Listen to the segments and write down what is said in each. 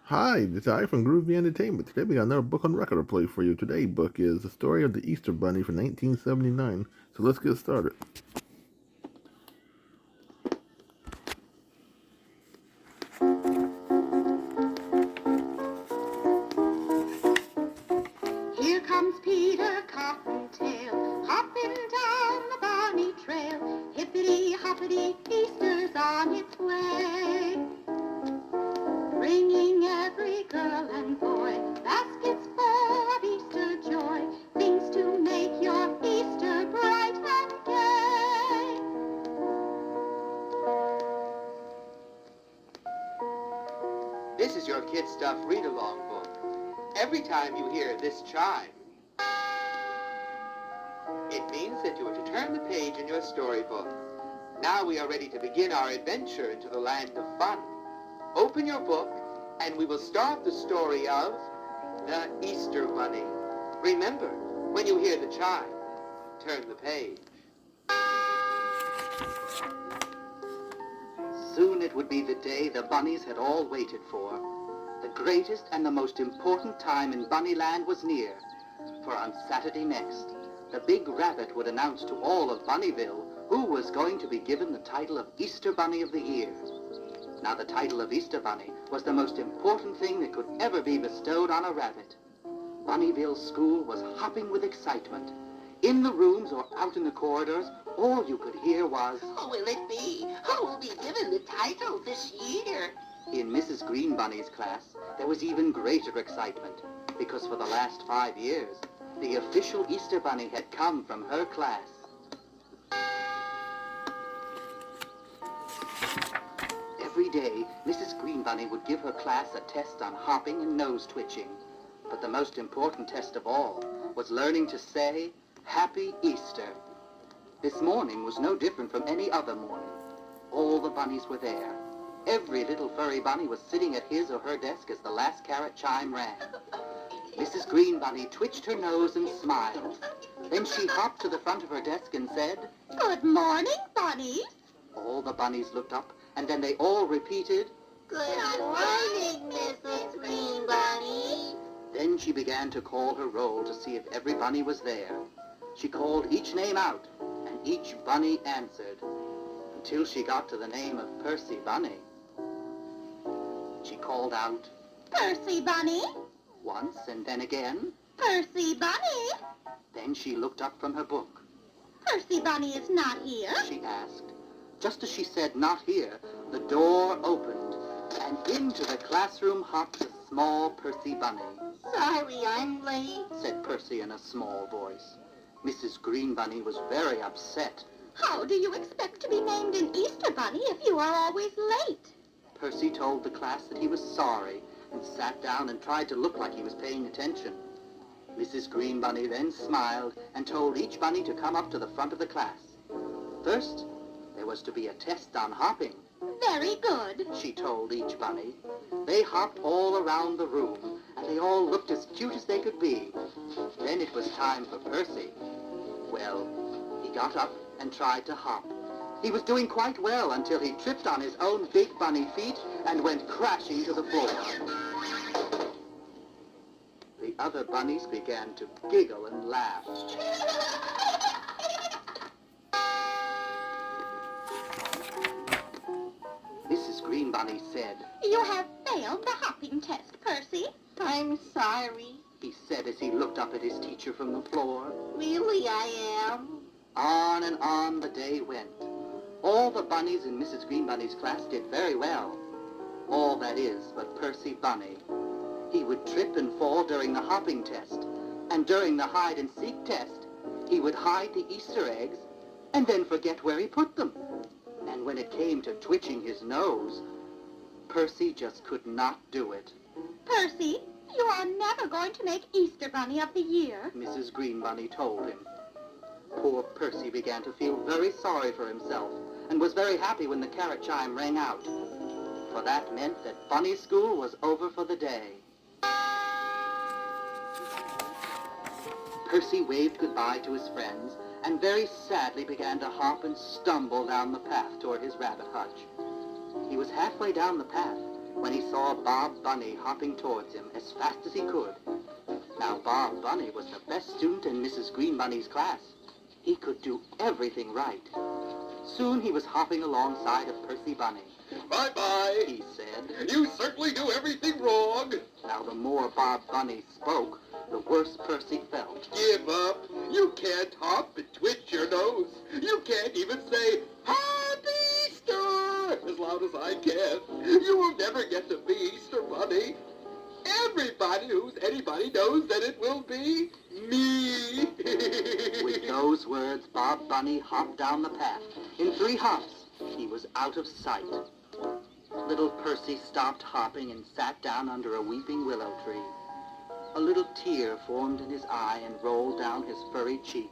Hi, this is I from Groovy Entertainment. Today we got another book on record to play for you. Today's book is The Story of the Easter Bunny from 1979. So let's get started. Here comes Peter Cottontail, hopping down the bonny trail. Hippity-hoppity, Easter's on its way. Bringing every girl and boy baskets full of Easter joy, things to make your Easter bright and gay. This is your Kid Stuff read-along book. Every time you hear this chime, it means that you are to turn the page in your storybook. Now we are ready to begin our adventure into the land of fun. Open your book, and we will start the story of the Easter Bunny. Remember, when you hear the chime, turn the page. Soon it would be the day the bunnies had all waited for. The greatest and the most important time in Bunnyland was near. For on Saturday next, the big rabbit would announce to all of Bunnyville who was going to be given the title of Easter Bunny of the Year. Now, the title of Easter Bunny was the most important thing that could ever be bestowed on a rabbit. Bunnyville School was hopping with excitement. In the rooms or out in the corridors, all you could hear was, Who will it be? Who will be given the title this year? In Mrs. Green Bunny's class, there was even greater excitement, because for the last 5 years, the official Easter Bunny had come from her class. Every day, Mrs. Green Bunny would give her class a test on hopping and nose twitching. But the most important test of all was learning to say, Happy Easter. This morning was no different from any other morning. All the bunnies were there. Every little furry bunny was sitting at his or her desk as the last carrot chime rang. Mrs. Green Bunny twitched her nose and smiled. Then she hopped to the front of her desk and said, Good morning, bunnies. All the bunnies looked up, and then they all repeated, Good morning, Mrs. Green Bunny. Then she began to call her roll to see if every bunny was there. She called each name out, and each bunny answered, until she got to the name of Percy Bunny. She called out, Percy Bunny. once and then again. Percy Bunny. Then she looked up from her book. Percy Bunny is not here. She asked. Just as she said, not here, the door opened, and into the classroom hopped a small Percy Bunny. Sorry I'm late. Said Percy in a small voice. Mrs. Green Bunny was very upset. How do you expect to be named an Easter Bunny if you are always late? Percy told the class that he was sorry and sat down and tried to look like he was paying attention. Mrs. Green Bunny then smiled and told each bunny to come up to the front of the class. First, there was to be a test on hopping. Very good. She told each bunny. They hopped all around the room, and they all looked as cute as they could be. Then it was time for Percy. Well, he got up and tried to hop. He was doing quite well until he tripped on his own big bunny feet and went crashing to the floor. The other bunnies began to giggle and laugh. Mrs. Green Bunny said, You have failed the hopping test, Percy. I'm sorry. he said as he looked up at his teacher from the floor. Really, I am. On and on the day went. All the bunnies in Mrs. Green Bunny's class did very well. All that is but Percy Bunny. He would trip and fall during the hopping test, and during the hide-and-seek test, he would hide the Easter eggs and then forget where he put them. And when it came to twitching his nose, Percy just could not do it. Percy, you are never going to make Easter Bunny of the Year. Mrs. Green Bunny told him. Poor Percy began to feel very sorry for himself and was very happy when the carrot chime rang out. For that meant that Bunny School was over for the day. Percy waved goodbye to his friends and very sadly began to hop and stumble down the path toward his rabbit hutch. He was halfway down the path when he saw saw Bob Bunny hopping towards him as fast as he could. Now, Bob Bunny was the best student in Mrs. Green Bunny's class. He could do everything right. Soon he was hopping alongside of Percy Bunny. Bye-bye, He said. You certainly do everything wrong. Now, the more Bob Bunny spoke, the worse Percy felt. Give up. You can't hop and twitch your nose. You can't even say, Happy Easter, as loud as I can. You will never get to be Easter Bunny. Everybody who's anybody knows that it will be me. With those words, Bob Bunny hopped down the path. In 3 hops, he was out of sight. Little Percy stopped hopping and sat down under a weeping willow tree. A little tear formed in his eye and rolled down his furry cheek.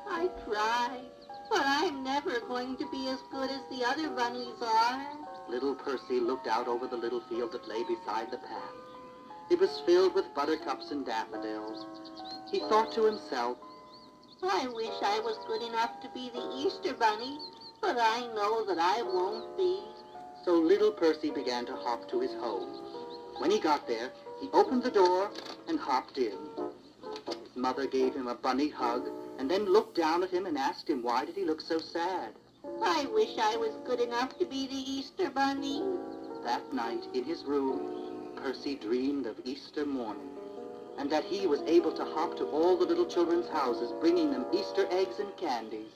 I tried, but I'm never going to be as good as the other bunnies are. Little Percy looked out over the little field that lay beside the path. It was filled with buttercups and daffodils. He thought to himself, I wish I was good enough to be the Easter Bunny, but I know that I won't be. so little Percy began to hop to his home. When he got there, he opened the door and hopped in. His mother gave him a bunny hug and then looked down at him and asked him why did he look so sad. I wish I was good enough to be the Easter Bunny. That night, in his room, Percy dreamed of Easter morning, and that he was able to hop to all the little children's houses, bringing them Easter eggs and candies.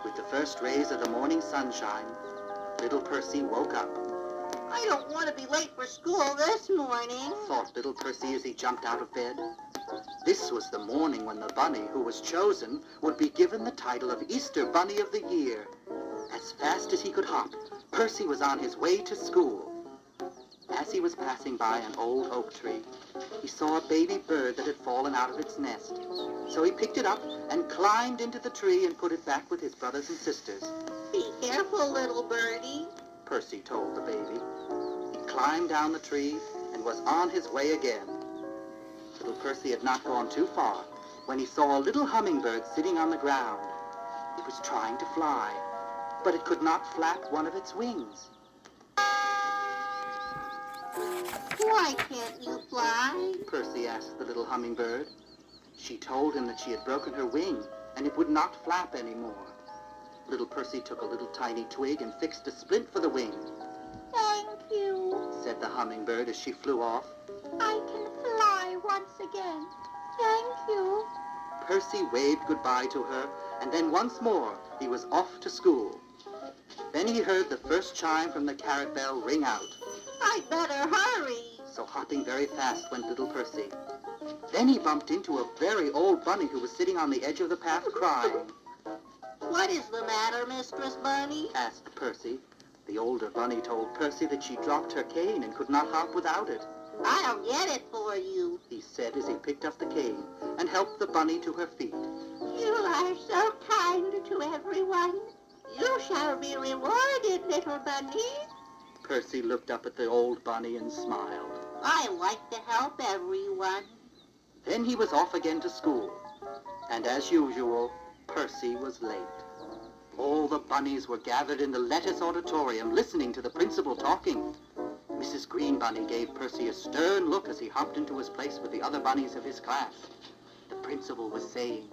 With the first rays of the morning sunshine, little Percy woke up. I don't want to be late for school this morning. Thought little Percy as he jumped out of bed. This was the morning when the bunny who was chosen would be given the title of Easter Bunny of the Year. As fast as he could hop, Percy was on his way to school. As he was passing by an old oak tree, he saw a baby bird that had fallen out of its nest. So he picked it up and climbed into the tree and put it back with his brothers and sisters. Be careful, little birdie. Percy told the baby. He climbed down the tree and was on his way again. Little Percy had not gone too far when he saw a little hummingbird sitting on the ground. It was trying to fly, but it could not flap one of its wings. Why can't you fly? Percy asked the little hummingbird. She told him that she had broken her wing and it would not flap anymore. Little Percy took a little tiny twig and fixed a splint for the wing. Thank you. Said the hummingbird as she flew off. I can fly once again. Thank you. Percy waved goodbye to her, and then once more he was off to school. Then he heard the first chime from the carrot bell ring out. I'd better hurry. So hopping very fast went little Percy. Then he bumped into a very old bunny who was sitting on the edge of the path crying. What is the matter, Mistress Bunny? Asked Percy. The older bunny told Percy that she dropped her cane and could not hop without it. I'll get it for you. He said as he picked up the cane and helped the bunny to her feet. You are so kind to everyone. You shall be rewarded, little bunny. Percy looked up at the old bunny and smiled. I like to help everyone. Then he was off again to school. And as usual, Percy was late. All the bunnies were gathered in the lettuce auditorium listening to the principal talking. Mrs. Green Bunny gave Percy a stern look as he hopped into his place with the other bunnies of his class. The principal was saying,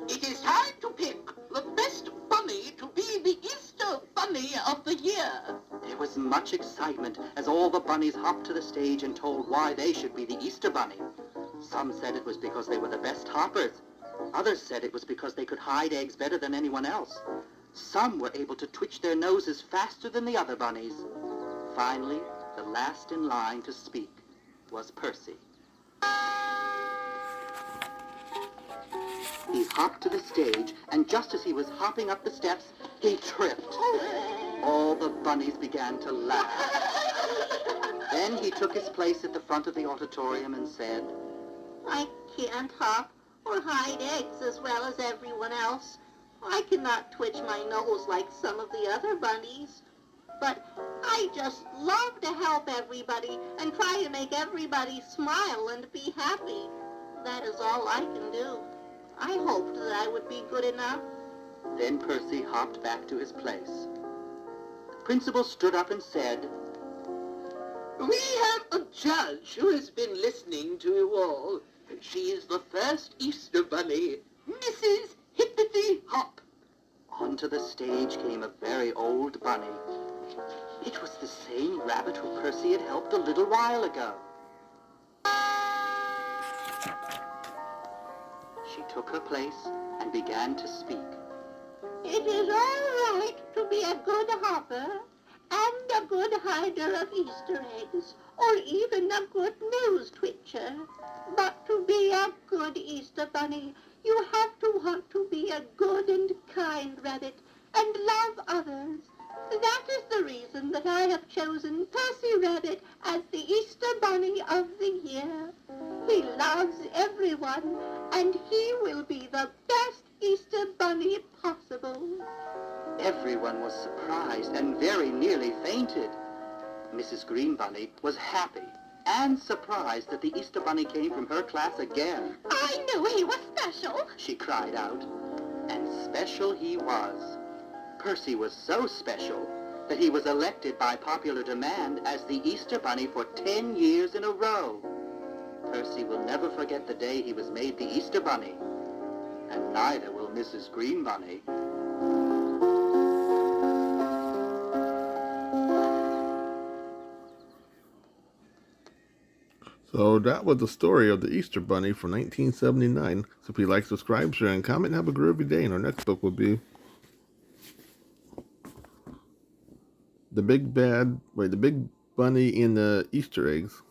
It is time to pick the best bunny to be the Easter Bunny of the year. There was much excitement as all the bunnies hopped to the stage and told why they should be the Easter Bunny. Some said it was because they were the best hoppers. Others said it was because they could hide eggs better than anyone else. Some were able to twitch their noses faster than the other bunnies. Finally, the last in line to speak was Percy. He hopped to the stage, and just as he was hopping up the steps, he tripped. All the bunnies began to laugh. Then he took his place at the front of the auditorium and said, I can't hop or hide eggs as well as everyone else. I cannot twitch my nose like some of the other bunnies. but I just love to help everybody and try to make everybody smile and be happy. That is all I can do. I hoped that I would be good enough. Then Percy hopped back to his place. The principal stood up and said, We have a judge who has been listening to you all. She is the first Easter Bunny, Mrs. Hippity Hop. Onto the stage came a very old bunny. It was the same rabbit who Percy had helped a little while ago. She took her place and began to speak. It is all right to be a good hopper and a good hider of Easter eggs, or even a good nose twitcher. But to be a good Easter bunny, you have to want to be a good and kind rabbit and love others. That is the reason that I have chosen Percy Rabbit as the Easter Bunny of the year. He loves everyone, and he will be the best Easter Bunny possible. Everyone was surprised and very nearly fainted. Mrs. Green Bunny was happy and surprised that the Easter Bunny came from her class again. I knew he was special. She cried out. And special he was. Percy was so special that he was elected by popular demand as the Easter Bunny for 10 years in a row. Percy will never forget the day he was made the Easter Bunny, and neither will Mrs. Green Bunny. So that was the story of the Easter Bunny from 1979. So if you like, subscribe, share, and comment, and have a groovy day. And our next book will be The Big Bunny in the Easter Eggs.